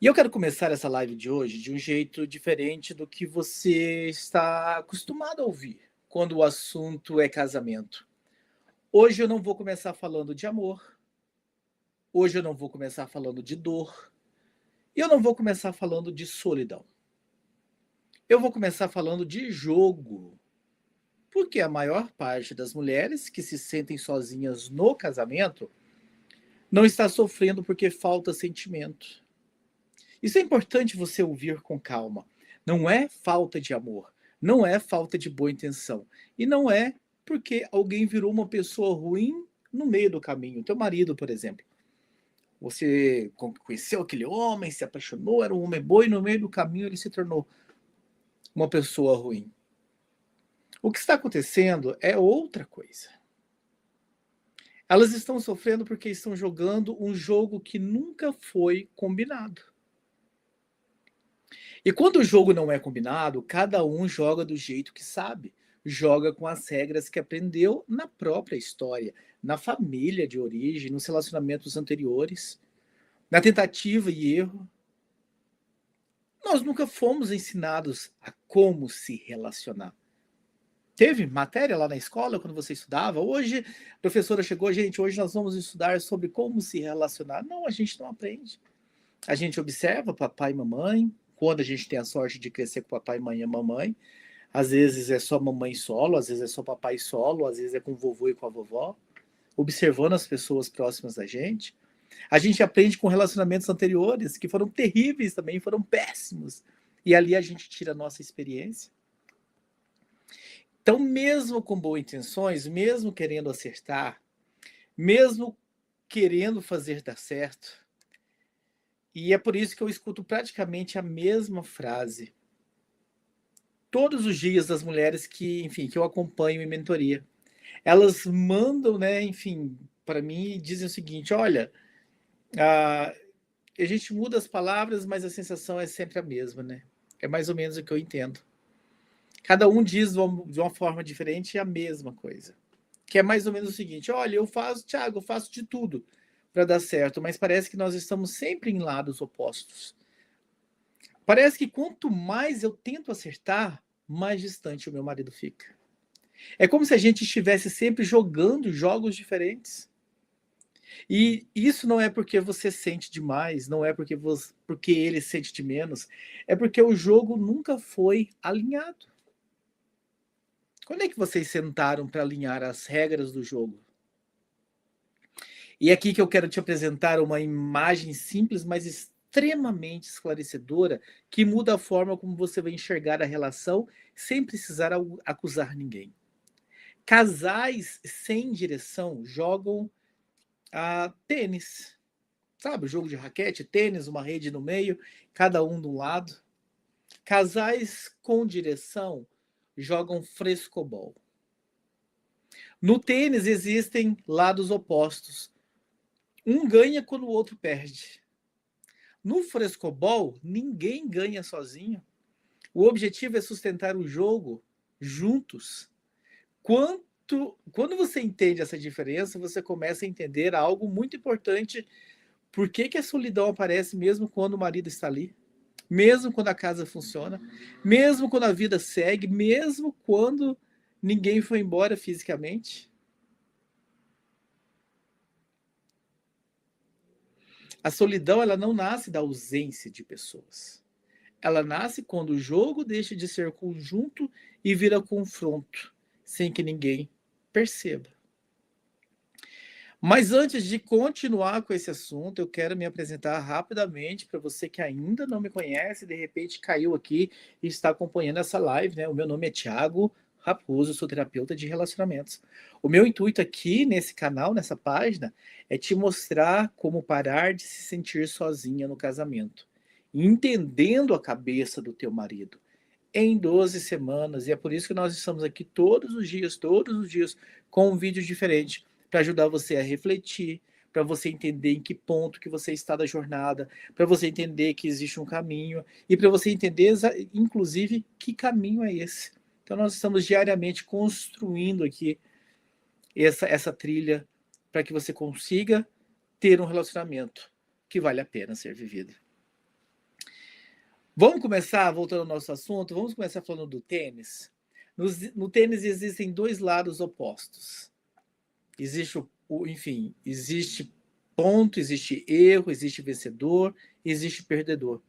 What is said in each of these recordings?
E eu quero começar essa live de hoje de um jeito diferente do que você está acostumado a ouvir quando o assunto é casamento. Hoje eu não vou começar falando de amor, hoje eu não vou começar falando de dor, e eu não vou começar falando de solidão. Eu vou começar falando de jogo, porque a maior parte das mulheres que se sentem sozinhas no casamento não está sofrendo porque falta sentimento. Isso é importante você ouvir com calma. Não é falta de amor, não é falta de boa intenção. E não é porque alguém virou uma pessoa ruim no meio do caminho. Teu marido, por exemplo. Você conheceu aquele homem, se apaixonou, era um homem bom e no meio do caminho ele se tornou uma pessoa ruim. O que está acontecendo é outra coisa. Elas estão sofrendo porque estão jogando um jogo que nunca foi combinado. E quando o jogo não é combinado, cada um joga do jeito que sabe. Joga com as regras que aprendeu na própria história, na família de origem, nos relacionamentos anteriores, na tentativa e erro. Nós nunca fomos ensinados a como se relacionar. Teve matéria lá na escola quando você estudava? Hoje, a professora chegou, gente, hoje nós vamos estudar sobre como se relacionar. Não, a gente não aprende. A gente observa papai e mamãe, quando a gente tem a sorte de crescer com papai, mãe e mamãe. Às vezes é só mamãe solo, às vezes é só papai solo, às vezes é com o vovô e com a vovó, observando as pessoas próximas da gente. A gente aprende com relacionamentos anteriores, que foram terríveis também, foram péssimos. E ali a gente tira a nossa experiência. Então, mesmo com boas intenções, mesmo querendo acertar, mesmo querendo fazer dar certo, e é por isso que eu escuto praticamente a mesma frase todos os dias das mulheres que, enfim, que eu acompanho em mentoria. Elas mandam, né, enfim, para mim e dizem o seguinte: olha, a gente muda as palavras, mas a sensação é sempre a mesma, né? É mais ou menos o que eu entendo. Cada um diz de uma forma diferente a mesma coisa. Que é mais ou menos o seguinte: olha, eu faço, Thiago, eu faço de tudo para dar certo, mas parece que nós estamos sempre em lados opostos. Parece que quanto mais eu tento acertar, mais distante o meu marido fica. É como se a gente estivesse sempre jogando jogos diferentes. E isso não é porque você sente demais, não é porque ele sente de menos, é porque o jogo nunca foi alinhado. Quando é que vocês sentaram para alinhar as regras do jogo? E é aqui que eu quero te apresentar uma imagem simples, mas extremamente esclarecedora, que muda a forma como você vai enxergar a relação sem precisar acusar ninguém. Casais sem direção jogam tênis. Sabe, o jogo de raquete, tênis, uma rede no meio, cada um de um lado. Casais com direção jogam frescobol. No tênis existem lados opostos. Um ganha quando o outro perde. No frescobol, ninguém ganha sozinho. O objetivo é sustentar o jogo juntos. Quando você entende essa diferença, você começa a entender algo muito importante. Por que a solidão aparece mesmo quando o marido está ali? Mesmo quando a casa funciona? Mesmo quando a vida segue? Mesmo quando ninguém foi embora fisicamente? A solidão, ela não nasce da ausência de pessoas. Ela nasce quando o jogo deixa de ser conjunto e vira confronto, sem que ninguém perceba. Mas antes de continuar com esse assunto, eu quero me apresentar rapidamente para você que ainda não me conhece, de repente caiu aqui e está acompanhando essa live, né? O meu nome é Thiago Raposo, sou terapeuta de relacionamentos. O meu intuito aqui nesse canal, nessa página, é te mostrar como parar de se sentir sozinha no casamento, entendendo a cabeça do teu marido em 12 semanas. E é por isso que nós estamos aqui todos os dias, com um vídeo diferente, para ajudar você a refletir, para você entender em que ponto que você está da jornada, para você entender que existe um caminho e para você entender, inclusive, que caminho é esse. Então nós estamos diariamente construindo aqui essa trilha para que você consiga ter um relacionamento que vale a pena ser vivido. Vamos começar, voltando ao nosso assunto, vamos começar falando do tênis. No tênis existem dois lados opostos. Existe ponto, existe erro, existe vencedor, existe perdedor.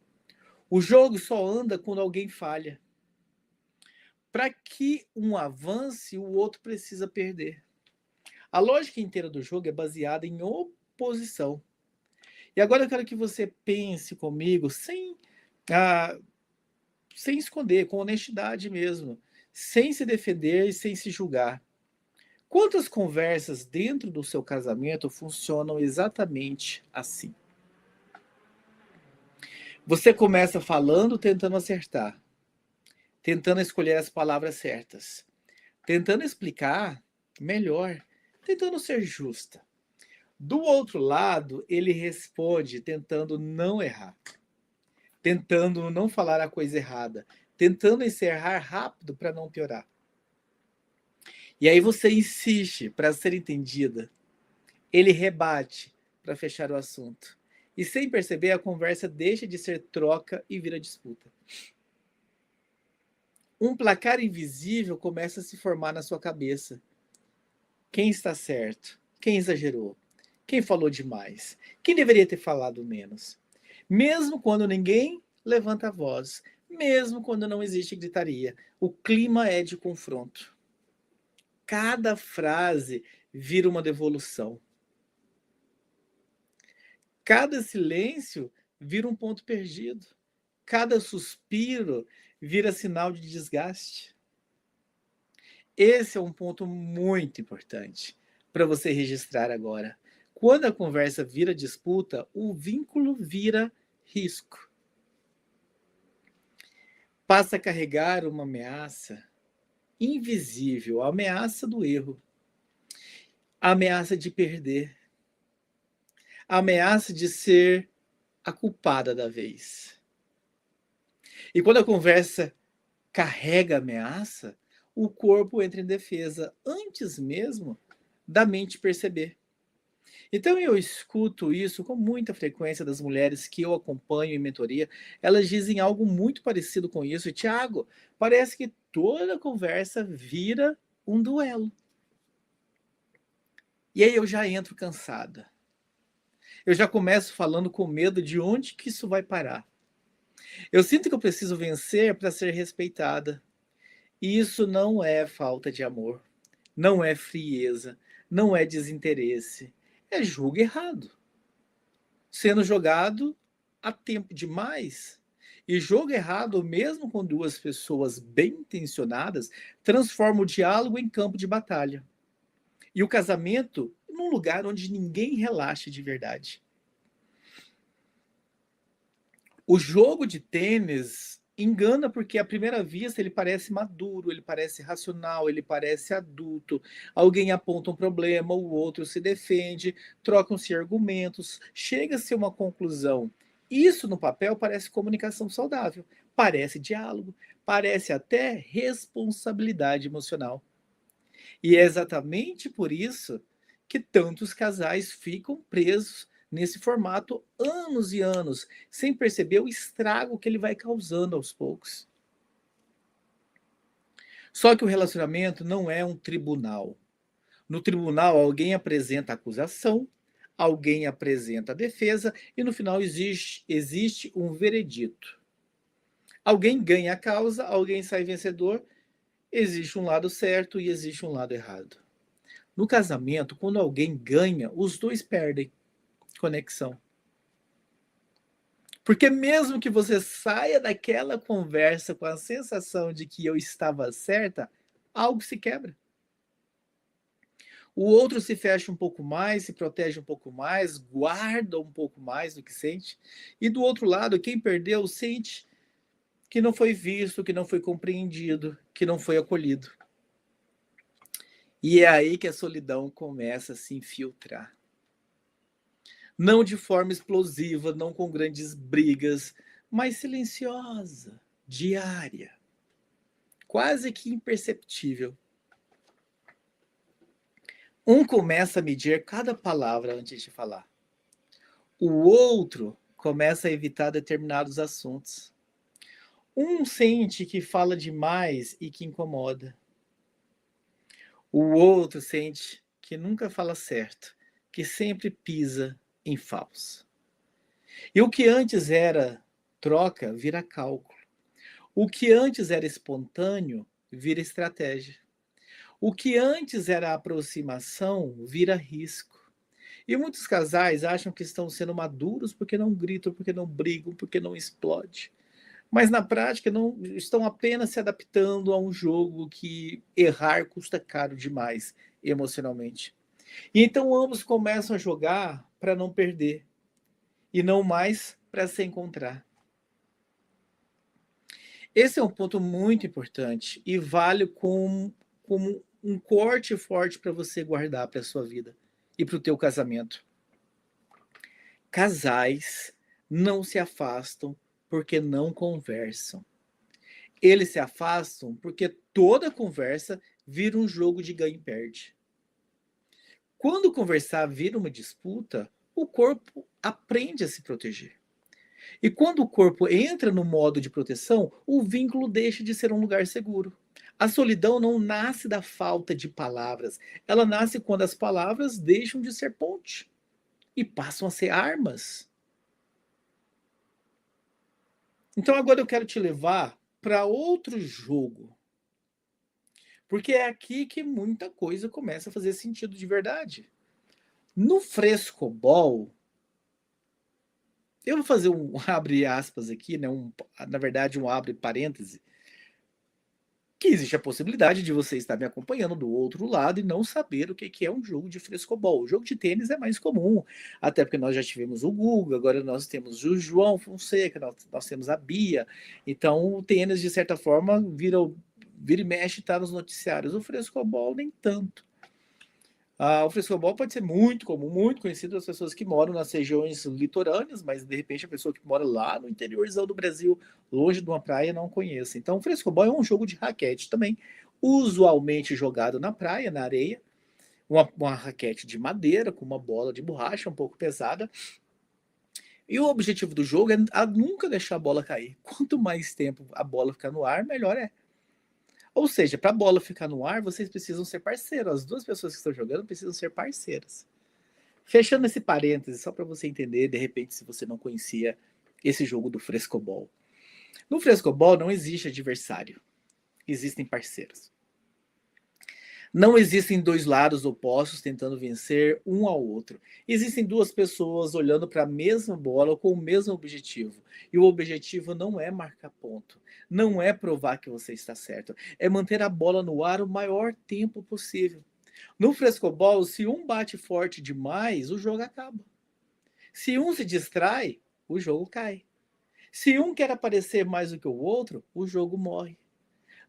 O jogo só anda quando alguém falha. Para que um avance, o outro precisa perder. A lógica inteira do jogo é baseada em oposição. E agora eu quero que você pense comigo sem esconder, com honestidade mesmo, sem se defender e sem se julgar. Quantas conversas dentro do seu casamento funcionam exatamente assim? Você começa falando, tentando acertar, tentando escolher as palavras certas, tentando explicar melhor, tentando ser justa. Do outro lado, ele responde tentando não errar, tentando não falar a coisa errada, tentando encerrar rápido para não piorar. E aí você insiste para ser entendida. Ele rebate para fechar o assunto. E sem perceber, a conversa deixa de ser troca e vira disputa. Um placar invisível começa a se formar na sua cabeça. Quem está certo? Quem exagerou? Quem falou demais? Quem deveria ter falado menos? Mesmo quando ninguém levanta a voz, mesmo quando não existe gritaria, o clima é de confronto. Cada frase vira uma devolução. Cada silêncio vira um ponto perdido. Cada suspiro vira sinal de desgaste. Esse é um ponto muito importante para você registrar agora. Quando a conversa vira disputa, o vínculo vira risco. Passa a carregar uma ameaça invisível, a ameaça do erro, a ameaça de perder, a ameaça de ser a culpada da vez. E quando a conversa carrega ameaça, o corpo entra em defesa antes mesmo da mente perceber. Então eu escuto isso com muita frequência das mulheres que eu acompanho em mentoria. Elas dizem algo muito parecido com isso. Tiago, parece que toda conversa vira um duelo. E aí eu já entro cansada. Eu já começo falando com medo de onde que isso vai parar. Eu sinto que eu preciso vencer para ser respeitada. E isso não é falta de amor, não é frieza, não é desinteresse. É jogo errado, sendo jogado há tempo demais. E jogo errado, mesmo com duas pessoas bem intencionadas, transforma o diálogo em campo de batalha. E o casamento num lugar onde ninguém relaxa de verdade. O jogo de tênis engana porque à primeira vista ele parece maduro, ele parece racional, ele parece adulto. Alguém aponta um problema, o outro se defende, trocam-se argumentos, chega-se a uma conclusão. Isso no papel parece comunicação saudável, parece diálogo, parece até responsabilidade emocional. E é exatamente por isso que tantos casais ficam presos nesse formato anos e anos, sem perceber o estrago que ele vai causando aos poucos. Só que o relacionamento não é um tribunal. No tribunal, alguém apresenta a acusação, alguém apresenta a defesa e no final existe um veredito. Alguém ganha a causa, alguém sai vencedor, existe um lado certo e existe um lado errado. No casamento, quando alguém ganha, os dois perdem conexão. Porque mesmo que você saia daquela conversa com a sensação de que eu estava certa, algo se quebra. O outro se fecha um pouco mais, se protege um pouco mais, guarda um pouco mais do que sente. E do outro lado, quem perdeu sente que não foi visto, que não foi compreendido, que não foi acolhido. E é aí que a solidão começa a se infiltrar. Não de forma explosiva, não com grandes brigas, mas silenciosa, diária, quase que imperceptível. Um começa a medir cada palavra antes de falar. O outro começa a evitar determinados assuntos. Um sente que fala demais e que incomoda. O outro sente que nunca fala certo, que sempre pisa em falso. E o que antes era troca vira cálculo. O que antes era espontâneo vira estratégia. O que antes era aproximação vira risco. E muitos casais acham que estão sendo maduros porque não gritam, porque não brigam, porque não explodem. Mas na prática não estão apenas se adaptando a um jogo que errar custa caro demais emocionalmente. E então ambos começam a jogar para não perder e não mais para se encontrar. Esse é um ponto muito importante e vale como um corte forte para você guardar para a sua vida e para o teu casamento. Casais não se afastam porque não conversam. Eles se afastam porque toda conversa vira um jogo de ganha e perde. Quando conversar vira uma disputa, o corpo aprende a se proteger. E quando o corpo entra no modo de proteção, o vínculo deixa de ser um lugar seguro. A solidão não nasce da falta de palavras, ela nasce quando as palavras deixam de ser ponte e passam a ser armas. Então agora eu quero te levar para outro jogo, porque é aqui que muita coisa começa a fazer sentido de verdade. No frescobol, eu vou fazer um abre aspas aqui, né? Na verdade, um abre parêntese, que existe a possibilidade de você estar me acompanhando do outro lado e não saber o que é um jogo de frescobol. O jogo de tênis é mais comum, até porque nós já tivemos o Guga, agora nós temos o João Fonseca, nós temos a Bia. Então, o tênis, de certa forma, vira e mexe, está nos noticiários. O frescobol, nem tanto. O frescobol pode ser muito comum, muito conhecido das pessoas que moram nas regiões litorâneas, mas de repente a pessoa que mora lá no interiorzão do Brasil, longe de uma praia, não conhece. Então, o frescobol é um jogo de raquete também, usualmente jogado na praia, na areia, uma raquete de madeira com uma bola de borracha um pouco pesada. E o objetivo do jogo é nunca deixar a bola cair. Quanto mais tempo a bola ficar no ar, melhor é. Ou seja, para a bola ficar no ar, vocês precisam ser parceiros. As duas pessoas que estão jogando precisam ser parceiras. Fechando esse parêntese, só para você entender, de repente, se você não conhecia esse jogo do frescobol. No frescobol não existe adversário, existem parceiros. Não existem dois lados opostos tentando vencer um ao outro. Existem duas pessoas olhando para a mesma bola com o mesmo objetivo. E o objetivo não é marcar ponto, não é provar que você está certo, é manter a bola no ar o maior tempo possível. No frescobol, se um bate forte demais, o jogo acaba. Se um se distrai, o jogo cai. Se um quer aparecer mais do que o outro, o jogo morre.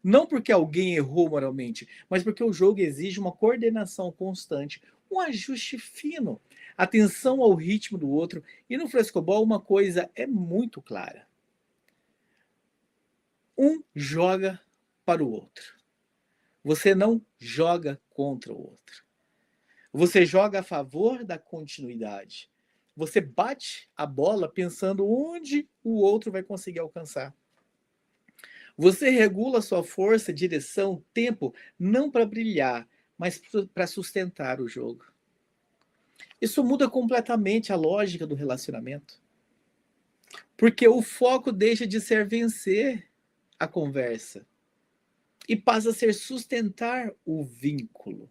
Não porque alguém errou moralmente, mas porque o jogo exige uma coordenação constante, um ajuste fino, atenção ao ritmo do outro. E no frescobol uma coisa é muito clara. Um joga para o outro. Você não joga contra o outro. Você joga a favor da continuidade. Você bate a bola pensando onde o outro vai conseguir alcançar. Você regula sua força, direção, tempo, não para brilhar, mas para sustentar o jogo. Isso muda completamente a lógica do relacionamento. Porque o foco deixa de ser vencer a conversa e passa a ser sustentar o vínculo.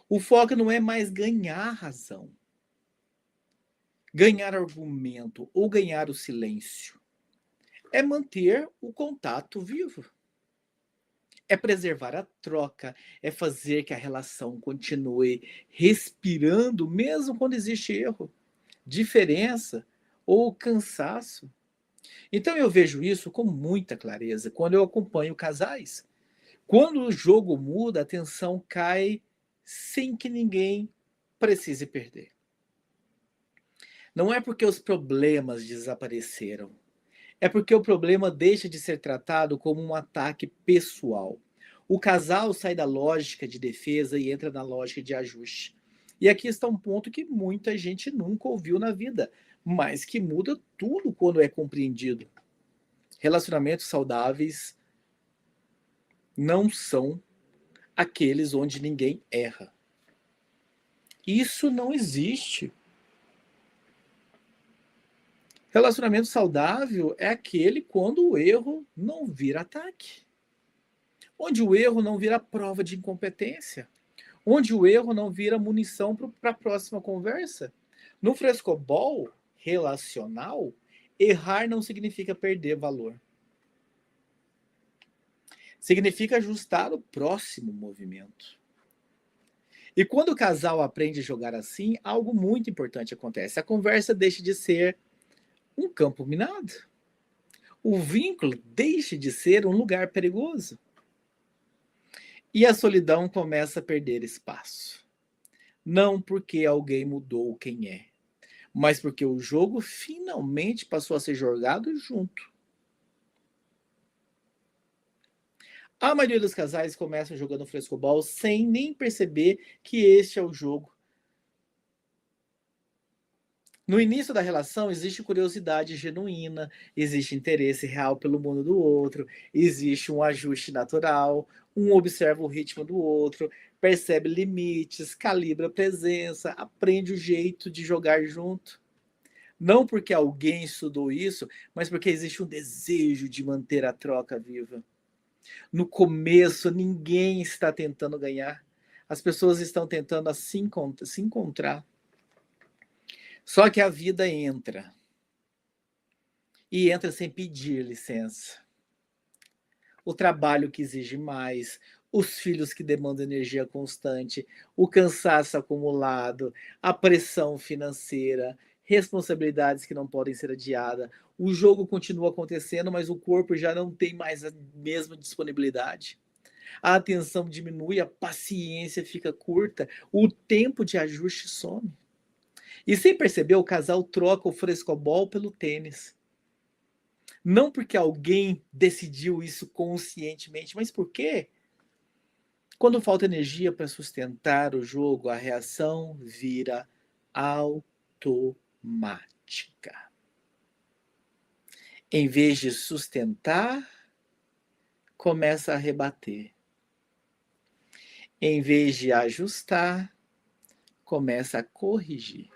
O foco não é mais ganhar razão, ganhar argumento ou ganhar o silêncio. É manter o contato vivo. É preservar a troca, é fazer que a relação continue respirando, mesmo quando existe erro, diferença ou cansaço. Então eu vejo isso com muita clareza quando eu acompanho casais. Quando o jogo muda, a tensão cai sem que ninguém precise perder. Não é porque os problemas desapareceram, é porque o problema deixa de ser tratado como um ataque pessoal. O casal sai da lógica de defesa e entra na lógica de ajuste. E aqui está um ponto que muita gente nunca ouviu na vida, mas que muda tudo quando é compreendido. Relacionamentos saudáveis não são aqueles onde ninguém erra. Isso não existe. Relacionamento saudável é aquele quando o erro não vira ataque. Onde o erro não vira prova de incompetência. Onde o erro não vira munição para a próxima conversa. No frescobol relacional, errar não significa perder valor. Significa ajustar o próximo movimento. E quando o casal aprende a jogar assim, algo muito importante acontece. A conversa deixa de ser um campo minado. O vínculo deixa de ser um lugar perigoso. E a solidão começa a perder espaço. Não porque alguém mudou quem é, mas porque o jogo finalmente passou a ser jogado junto. A maioria dos casais começam jogando frescobol sem nem perceber que este é o jogo. No início da relação existe curiosidade genuína, existe interesse real pelo mundo do outro, existe um ajuste natural, um observa o ritmo do outro, percebe limites, calibra a presença, aprende o jeito de jogar junto. Não porque alguém estudou isso, mas porque existe um desejo de manter a troca viva. No começo, ninguém está tentando ganhar. As pessoas estão tentando se encontrar. Só que a vida entra. E entra sem pedir licença. O trabalho que exige mais, os filhos que demandam energia constante, o cansaço acumulado, a pressão financeira, responsabilidades que não podem ser adiadas. O jogo continua acontecendo, mas o corpo já não tem mais a mesma disponibilidade. A atenção diminui, a paciência fica curta, o tempo de ajuste some. E sem perceber, o casal troca o frescobol pelo tênis. Não porque alguém decidiu isso conscientemente, mas porque quando falta energia para sustentar o jogo, a reação vira automática. Em vez de sustentar, começa a rebater. Em vez de ajustar, começa a corrigir.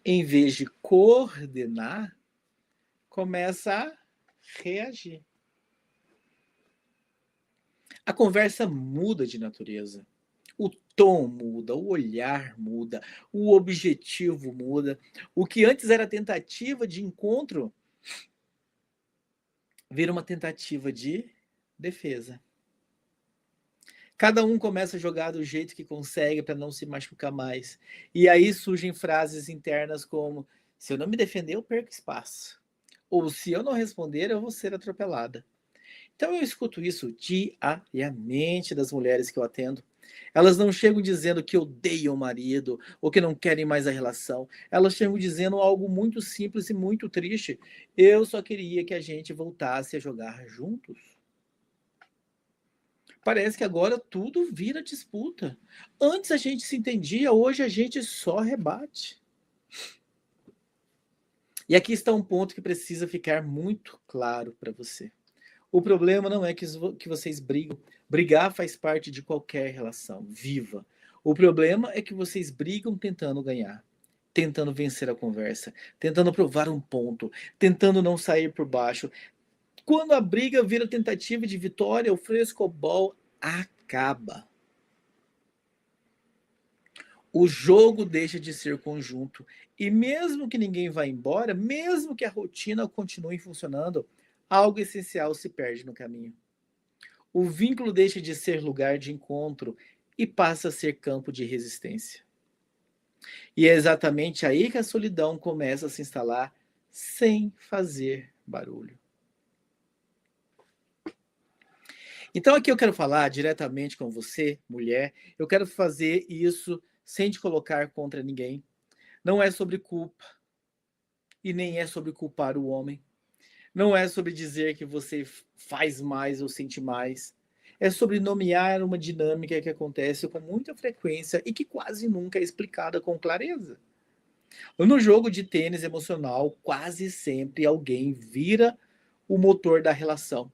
Em vez de coordenar, começa a reagir. A conversa muda de natureza. O tom muda, o olhar muda, o objetivo muda. O que antes era tentativa de encontro vira uma tentativa de defesa. Cada um começa a jogar do jeito que consegue para não se machucar mais. E aí surgem frases internas como: se eu não me defender, eu perco espaço. Ou se eu não responder, eu vou ser atropelada. Então eu escuto isso diariamente das mulheres que eu atendo. Elas não chegam dizendo que odeiam o marido ou que não querem mais a relação. Elas chegam dizendo algo muito simples e muito triste. Eu só queria que a gente voltasse a jogar juntos. Parece que agora tudo vira disputa. Antes a gente se entendia, hoje a gente só rebate. E aqui está um ponto que precisa ficar muito claro para você. O problema não é que vocês brigam. Brigar faz parte de qualquer relação viva. O problema é que vocês brigam tentando ganhar, tentando vencer a conversa, tentando provar um ponto, tentando não sair por baixo. Quando a briga vira tentativa de vitória, o frescobol acaba. O jogo deixa de ser conjunto. E mesmo que ninguém vá embora, mesmo que a rotina continue funcionando, algo essencial se perde no caminho. O vínculo deixa de ser lugar de encontro e passa a ser campo de resistência. E é exatamente aí que a solidão começa a se instalar sem fazer barulho. Então aqui eu quero falar diretamente com você, mulher. Eu quero fazer isso sem te colocar contra ninguém. Não é sobre culpa e nem é sobre culpar o homem. Não é sobre dizer que você faz mais ou sente mais. É sobre nomear uma dinâmica que acontece com muita frequência e que quase nunca é explicada com clareza. No jogo de tênis emocional, quase sempre alguém vira o motor da relação.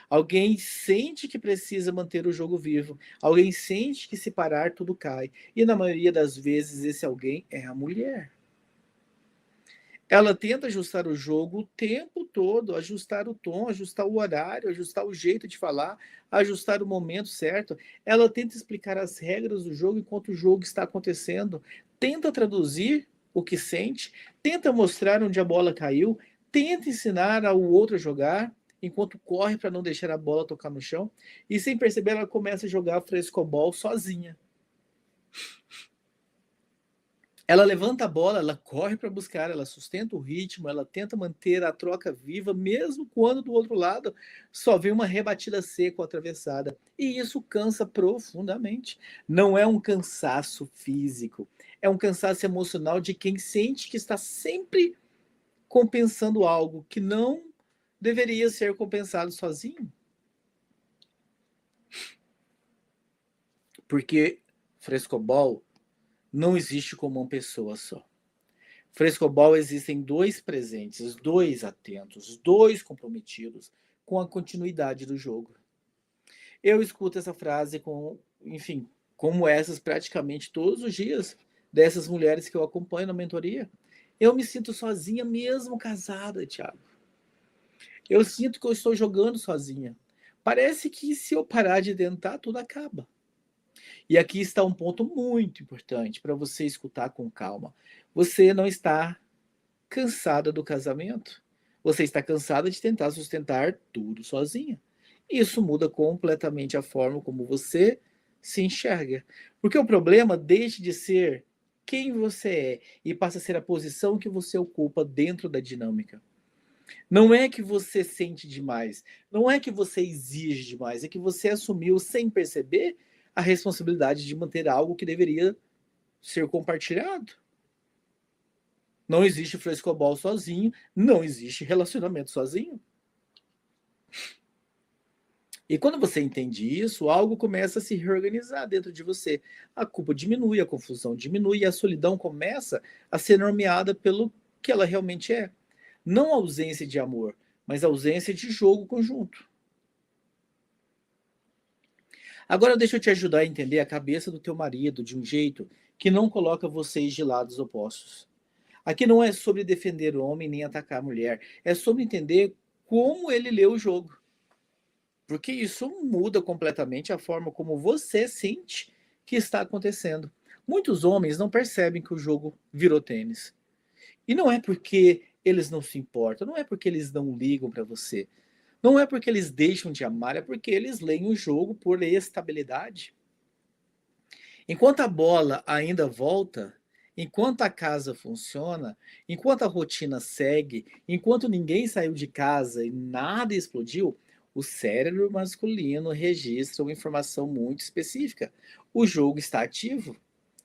Alguém sente que precisa manter o jogo vivo. Alguém sente que se parar tudo cai. E na maioria das vezes esse alguém é a mulher. Ela tenta ajustar o jogo o tempo todo, ajustar o tom, ajustar o horário, ajustar o jeito de falar, ajustar o momento certo. Ela tenta explicar as regras do jogo enquanto o jogo está acontecendo, tenta traduzir o que sente, tenta mostrar onde a bola caiu, tenta ensinar ao outro a jogar, enquanto corre para não deixar a bola tocar no chão, e sem perceber ela começa a jogar frescobol sozinha. Ela levanta a bola, ela corre para buscar, ela sustenta o ritmo, ela tenta manter a troca viva, mesmo quando do outro lado só vem uma rebatida seca ou atravessada. E isso cansa profundamente. Não é um cansaço físico, é um cansaço emocional de quem sente que está sempre compensando algo que não deveria ser compensado sozinho. Porque frescobol não existe como uma pessoa só. Frescobol existem dois presentes, dois atentos, dois comprometidos com a continuidade do jogo. Eu escuto essa frase enfim, como essas praticamente todos os dias dessas mulheres que eu acompanho na mentoria. Eu me sinto sozinha mesmo casada, Thiago. Eu sinto que eu estou jogando sozinha. Parece que se eu parar de tentar, tudo acaba. E aqui está um ponto muito importante para você escutar com calma. Você não está cansada do casamento. Você está cansada de tentar sustentar tudo sozinha. Isso muda completamente a forma como você se enxerga. Porque o problema deixa de ser quem você é e passa a ser a posição que você ocupa dentro da dinâmica. Não é que você sente demais, não é que você exige demais, é que você assumiu sem perceber a responsabilidade de manter algo que deveria ser compartilhado. Não existe frescobol sozinho, não existe relacionamento sozinho. E quando você entende isso, algo começa a se reorganizar dentro de você. A culpa diminui, a confusão diminui e a solidão começa a ser nomeada pelo que ela realmente é. Não ausência de amor, mas ausência de jogo conjunto. Agora deixa eu te ajudar a entender a cabeça do teu marido de um jeito que não coloca vocês de lados opostos. Aqui não é sobre defender o homem nem atacar a mulher, é sobre entender como ele lê o jogo. Porque isso muda completamente a forma como você sente que está acontecendo. Muitos homens não percebem que o jogo virou tênis. E não é porque eles não se importam, não é porque eles não ligam para você, não é porque eles deixam de amar, é porque eles leem o jogo por estabilidade. Enquanto a bola ainda volta, enquanto a casa funciona, enquanto a rotina segue, enquanto ninguém saiu de casa e nada explodiu, o cérebro masculino registra uma informação muito específica. O jogo está ativo.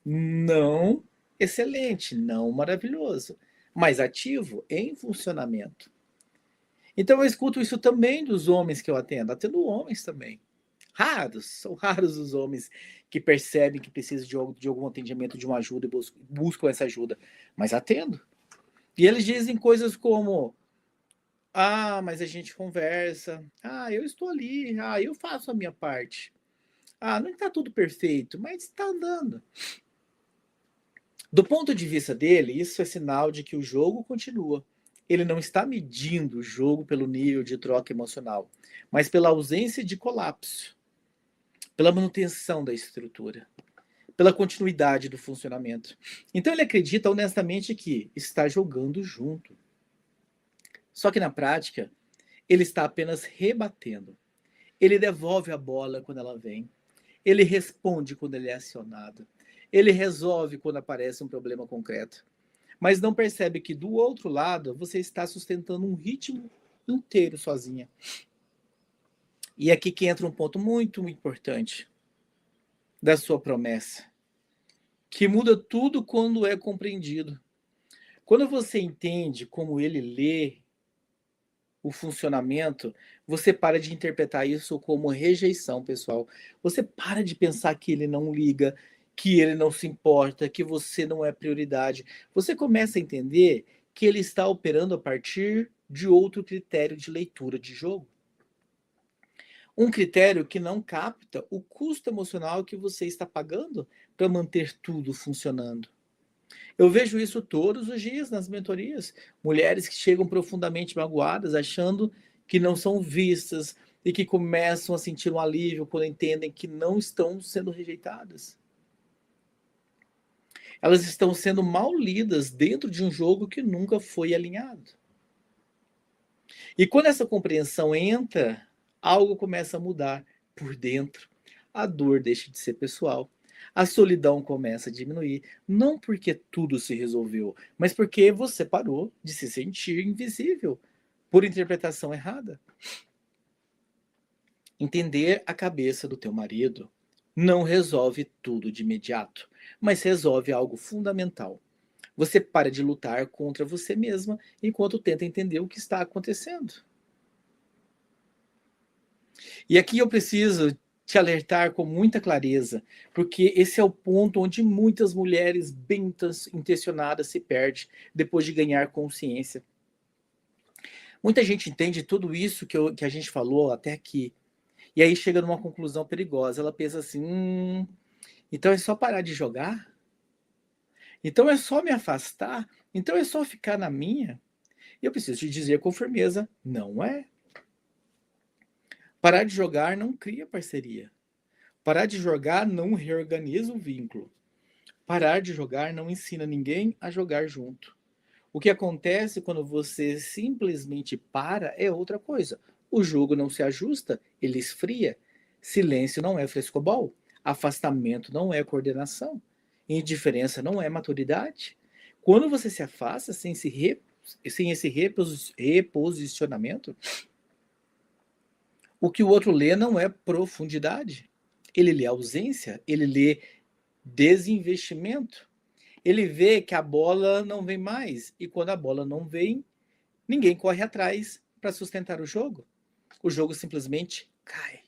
Não excelente, não maravilhoso, mas ativo em funcionamento. Então eu escuto isso também dos homens que eu atendo homens também. Raros, são raros os homens que percebem que precisam de algum atendimento, de uma ajuda e buscam essa ajuda, mas atendo. E eles dizem coisas como: ah, mas a gente conversa, ah, eu estou ali, ah, eu faço a minha parte. Ah, não está tudo perfeito, mas está andando. Do ponto de vista dele, isso é sinal de que o jogo continua. Ele não está medindo o jogo pelo nível de troca emocional, mas pela ausência de colapso, pela manutenção da estrutura, pela continuidade do funcionamento. Então ele acredita honestamente que está jogando junto. Só que na prática, ele está apenas rebatendo. Ele devolve a bola quando ela vem. Ele responde quando ele é acionado. Ele resolve quando aparece um problema concreto. Mas não percebe que do outro lado você está sustentando um ritmo inteiro sozinha. E é aqui que entra um ponto muito importante da sua promessa, que muda tudo quando é compreendido. Quando você entende como ele lê o funcionamento, você para de interpretar isso como rejeição, pessoal. Você para de pensar que ele não liga, que ele não se importa, que você não é prioridade. Você começa a entender que ele está operando a partir de outro critério de leitura de jogo. Um critério que não capta o custo emocional que você está pagando para manter tudo funcionando. Eu vejo isso todos os dias nas mentorias. Mulheres que chegam profundamente magoadas, achando que não são vistas e que começam a sentir um alívio quando entendem que não estão sendo rejeitadas. Elas estão sendo mal lidas dentro de um jogo que nunca foi alinhado. E quando essa compreensão entra, algo começa a mudar por dentro. A dor deixa de ser pessoal. A solidão começa a diminuir, não porque tudo se resolveu, mas porque você parou de se sentir invisível por interpretação errada. Entender a cabeça do teu marido não resolve tudo de imediato, mas resolve algo fundamental. Você para de lutar contra você mesma enquanto tenta entender o que está acontecendo. E aqui eu preciso te alertar com muita clareza, porque esse é o ponto onde muitas mulheres bem intencionadas se perdem depois de ganhar consciência. Muita gente entende tudo isso que a gente falou até aqui, e aí chega numa conclusão perigosa. Ela pensa assim: então é só parar de jogar? Então é só me afastar? Então é só ficar na minha? E eu preciso te dizer com firmeza: não é. Parar de jogar não cria parceria. Parar de jogar não reorganiza o vínculo. Parar de jogar não ensina ninguém a jogar junto. O que acontece quando você simplesmente para é outra coisa. O jogo não se ajusta, ele esfria. Silêncio não é frescobol. Afastamento não é coordenação. Indiferença não é maturidade. Quando você se afasta sem esse reposicionamento, o que o outro lê não é profundidade. Ele lê ausência, ele lê desinvestimento. Ele vê que a bola não vem mais. E quando a bola não vem, ninguém corre atrás para sustentar o jogo. O jogo simplesmente cai.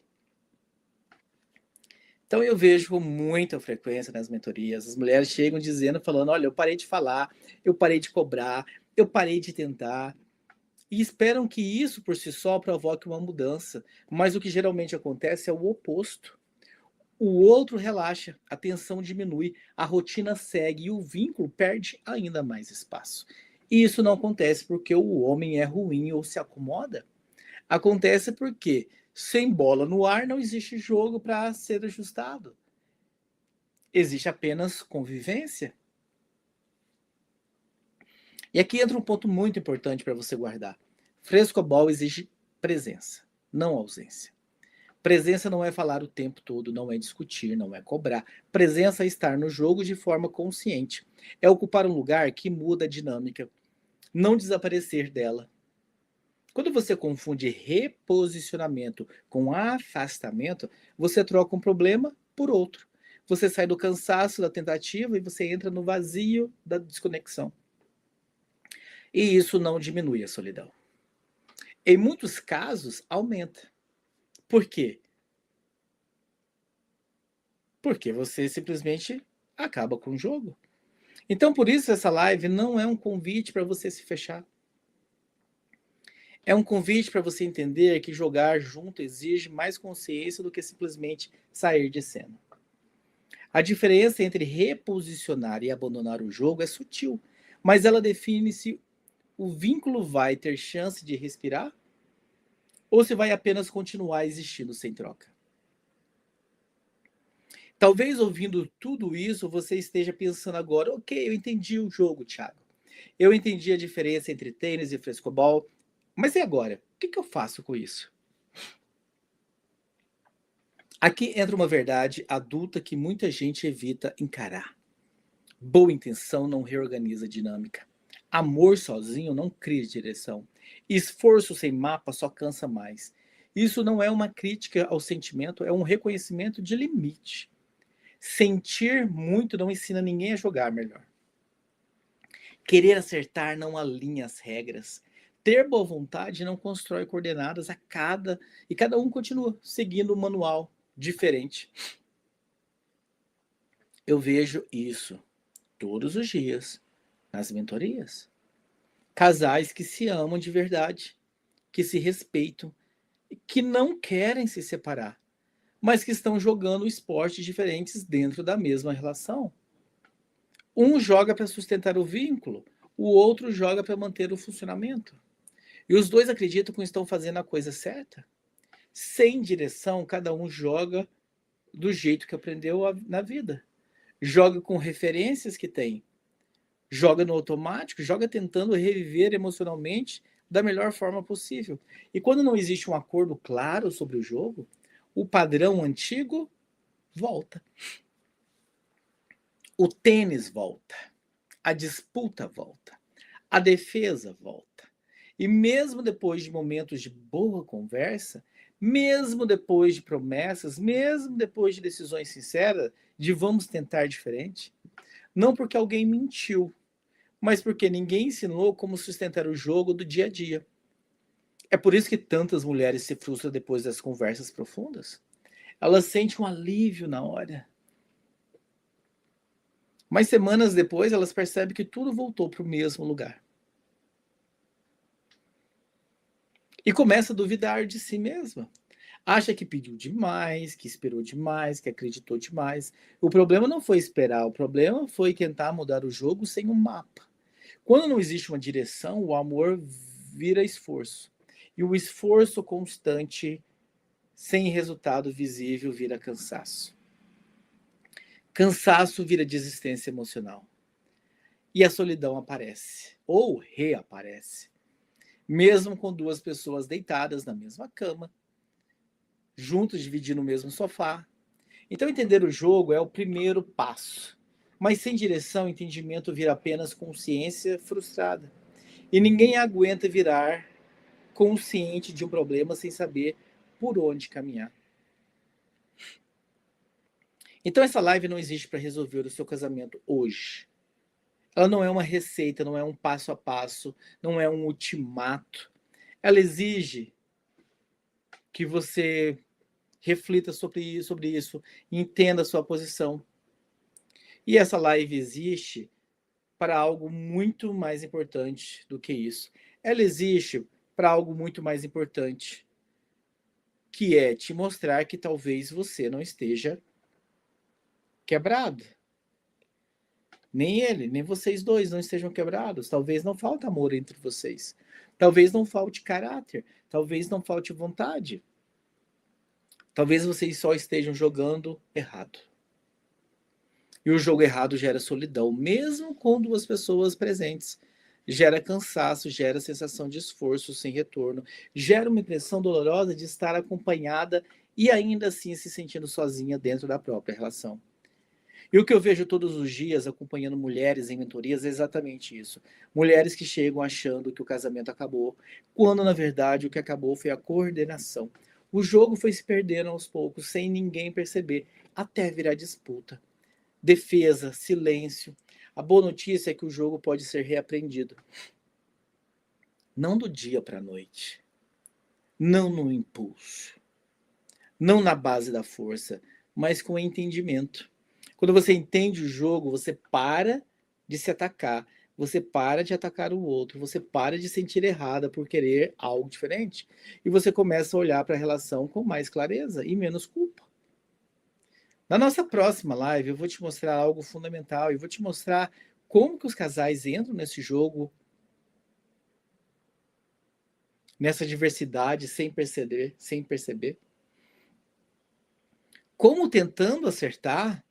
Então eu vejo com muita frequência nas mentorias, as mulheres chegam dizendo, falando: olha, eu parei de falar, eu parei de cobrar, eu parei de tentar. E esperam que isso por si só provoque uma mudança. Mas o que geralmente acontece é o oposto. O outro relaxa, a tensão diminui, a rotina segue e o vínculo perde ainda mais espaço. E isso não acontece porque o homem é ruim ou se acomoda. Acontece porque, sem bola no ar, não existe jogo para ser ajustado. Existe apenas convivência. E aqui entra um ponto muito importante para você guardar. Frescobol exige presença, não ausência. Presença não é falar o tempo todo, não é discutir, não é cobrar. Presença é estar no jogo de forma consciente. É ocupar um lugar que muda a dinâmica, não desaparecer dela. Quando você confunde reposicionamento com afastamento, você troca um problema por outro. Você sai do cansaço da tentativa e você entra no vazio da desconexão. E isso não diminui a solidão. Em muitos casos, aumenta. Por quê? Porque você simplesmente acaba com o jogo. Então, por isso, essa live não é um convite para você se fechar. É um convite para você entender que jogar junto exige mais consciência do que simplesmente sair de cena. A diferença entre reposicionar e abandonar o jogo é sutil, mas ela define se o vínculo vai ter chance de respirar ou se vai apenas continuar existindo sem troca. Talvez ouvindo tudo isso, você esteja pensando agora: ok, eu entendi o jogo, Thiago. Eu entendi a diferença entre tênis e frescobol, mas e agora? O que eu faço com isso? Aqui entra uma verdade adulta que muita gente evita encarar. Boa intenção não reorganiza a dinâmica. Amor sozinho não cria direção. Esforço sem mapa só cansa mais. Isso não é uma crítica ao sentimento, é um reconhecimento de limite. Sentir muito não ensina ninguém a jogar melhor. Querer acertar não alinha as regras. Ter boa vontade não constrói coordenadas e cada um continua seguindo um manual diferente. Eu vejo isso todos os dias nas mentorias. Casais que se amam de verdade, que se respeitam, que não querem se separar, mas que estão jogando esportes diferentes dentro da mesma relação. Um joga para sustentar o vínculo, o outro joga para manter o funcionamento. E os dois acreditam que estão fazendo a coisa certa. Sem direção, cada um joga do jeito que aprendeu na vida. Joga com referências que tem. Joga no automático, joga tentando reviver emocionalmente da melhor forma possível. E quando não existe um acordo claro sobre o jogo, o padrão antigo volta. O tênis volta. A disputa volta. A defesa volta. E mesmo depois de momentos de boa conversa, mesmo depois de promessas, mesmo depois de decisões sinceras, de vamos tentar diferente, não porque alguém mentiu, mas porque ninguém ensinou como sustentar o jogo do dia a dia. É por isso que tantas mulheres se frustram depois das conversas profundas. Elas sentem um alívio na hora. Mas semanas depois, elas percebem que tudo voltou para o mesmo lugar. E começa a duvidar de si mesma. Acha que pediu demais, que esperou demais, que acreditou demais. O problema não foi esperar, o problema foi tentar mudar o jogo sem um mapa. Quando não existe uma direção, o amor vira esforço. E o esforço constante, sem resultado visível, vira cansaço. Cansaço vira desistência emocional. E a solidão aparece, ou reaparece. Mesmo com duas pessoas deitadas na mesma cama, juntos dividindo o mesmo sofá. Então, entender o jogo é o primeiro passo. Mas sem direção, entendimento vira apenas consciência frustrada. E ninguém aguenta virar consciente de um problema sem saber por onde caminhar. Então, essa live não existe para resolver o seu casamento hoje. Ela não é uma receita, não é um passo a passo, não é um ultimato. Ela exige que você reflita sobre isso, entenda a sua posição. E essa live existe para algo muito mais importante do que isso. Ela existe para algo muito mais importante, que é te mostrar que talvez você não esteja quebrado. Nem ele, nem vocês dois não estejam quebrados. Talvez não falte amor entre vocês. Talvez não falte caráter. Talvez não falte vontade. Talvez vocês só estejam jogando errado. E o jogo errado gera solidão, mesmo com duas pessoas presentes. Gera cansaço, gera sensação de esforço sem retorno. Gera uma impressão dolorosa de estar acompanhada e ainda assim se sentindo sozinha dentro da própria relação. E o que eu vejo todos os dias acompanhando mulheres em mentorias é exatamente isso. Mulheres que chegam achando que o casamento acabou, quando na verdade o que acabou foi a coordenação. O jogo foi se perdendo aos poucos, sem ninguém perceber, até virar disputa. Defesa, silêncio. A boa notícia é que o jogo pode ser reaprendido. Não do dia para a noite. Não no impulso. Não na base da força, mas com entendimento. Quando você entende o jogo, você para de se atacar, você para de atacar o outro, você para de sentir errada por querer algo diferente e você começa a olhar para a relação com mais clareza e menos culpa. Na nossa próxima live, eu vou te mostrar algo fundamental e vou te mostrar como que os casais entram nesse jogo, nessa diversidade sem perceber. Como tentando acertar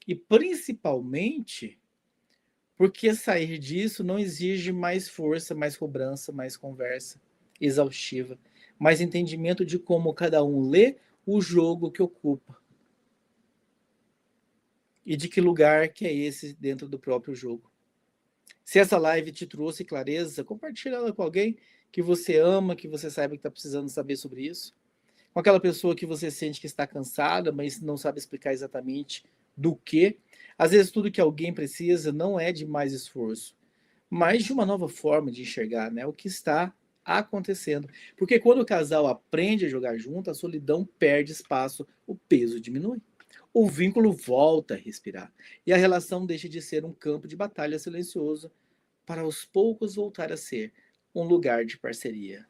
e principalmente porque sair disso não exige mais força, mais cobrança, mais conversa exaustiva, mais entendimento de como cada um lê o jogo que ocupa. E de que lugar que é esse dentro do próprio jogo. Se essa live te trouxe clareza, compartilha ela com alguém que você ama, que você saiba que está precisando saber sobre isso. Com aquela pessoa que você sente que está cansada, mas não sabe explicar exatamente do que. Às vezes tudo que alguém precisa não é de mais esforço, mas de uma nova forma de enxergar, né, o que está acontecendo. Porque quando o casal aprende a jogar junto, a solidão perde espaço, o peso diminui. o vínculo volta a respirar e a relação deixa de ser um campo de batalha silencioso para aos poucos voltar a ser um lugar de parceria.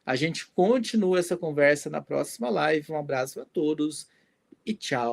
A gente continua essa conversa na próxima live. Um abraço a todos e tchau.